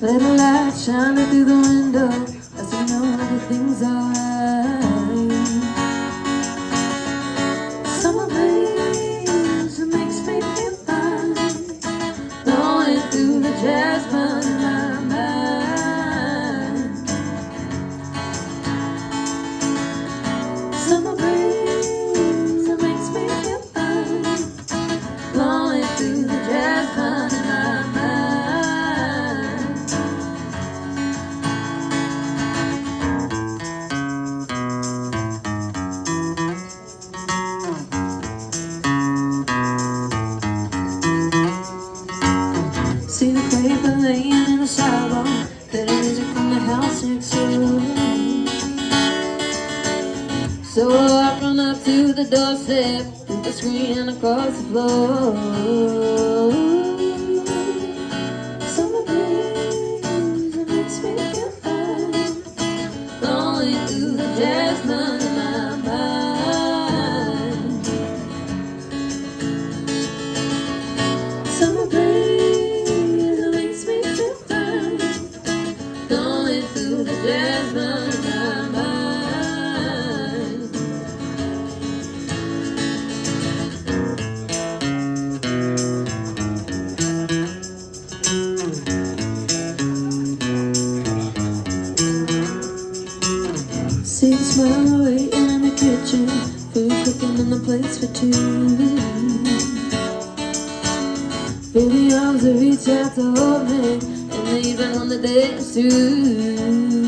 Little light shining through the window lets me know everything's alright. Summer breeze, it makes me feel fine, blowing through the jasmine in my mind. Summer breeze, it makes me feel fine, blowing through the jasmine in my mind. See the paper laying in the sidewalk, play the music from the house next door. So I run up to the doorstep, through the screen and across the floor. Summer breeze, it makes me feel fine, blowing through the jasmine in my mind. Summer breeze, it makes me feel fine, blowing through the jasmine in my mind. See the smile waiting in the kitchen, food cooking on the plates for two. Feel the arms that reach out to hold me, and even on the days too.